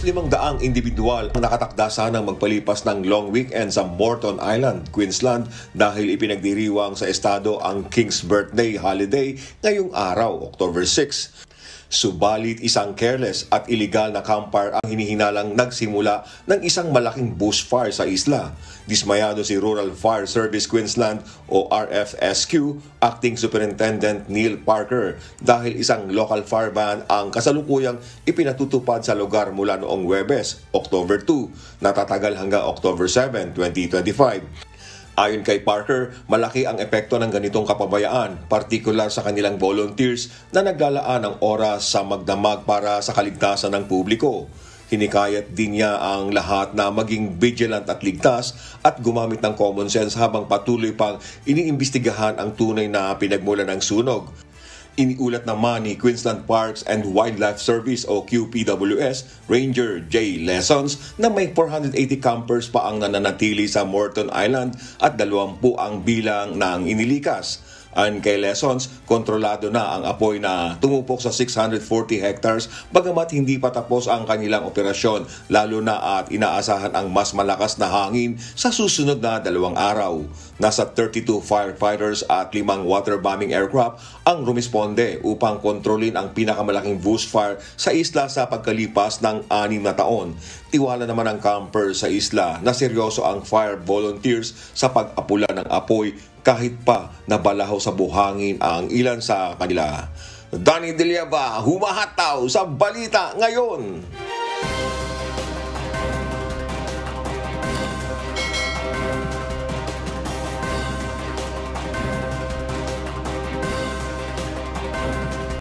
500 individual ang nakatakda sanang magpalipas ng long weekend sa Moreton Island, Queensland dahil ipinagdiriwang sa estado ang King's Birthday holiday ngayong araw, October 6. Subalit isang careless at illegal na campfire ang hinihinalang nagsimula ng isang malaking bushfire sa isla. Dismayado si Rural Fire Service Queensland o RFSQ Acting Superintendent Neil Parker dahil isang local fire ban ang kasalukuyang ipinatutupad sa lugar mula noong Huwebes, October 2, natatagal hanggang October 7, 2025. Ayon kay Parker, malaki ang epekto ng ganitong kapabayaan, partikular sa kanilang volunteers na naglalaan ng oras sa magdamag para sa kaligtasan ng publiko. Hinikayat din niya ang lahat na maging vigilant at ligtas at gumamit ng common sense habang patuloy pang iniimbestigahan ang tunay na pinagmulan ng sunog. Iniulat naman ni Queensland Parks and Wildlife Service o QPWS Ranger J. Lessons na may 480 campers pa ang nananatili sa Moreton Island at 20 ang bilang ng inilikas. Ayon kay Lessons, kontrolado na ang apoy na tumupok sa 640 hectares bagamat hindi pa tapos ang kanilang operasyon, lalo na at inaasahan ang mas malakas na hangin sa susunod na 2 araw. Nasa 32 firefighters at 5 waterbombing aircraft ang rumisponde upang kontrolin ang pinakamalaking bushfire sa isla sa pagkalipas ng 6 na taon. Tiwala naman ang camper sa isla na seryoso ang fire volunteers sa pag-apula ng apoy kahit pa nabalahaw sa buhangin ang ilan sa kanila. Danny De Lieva, humahataw sa balita ngayon.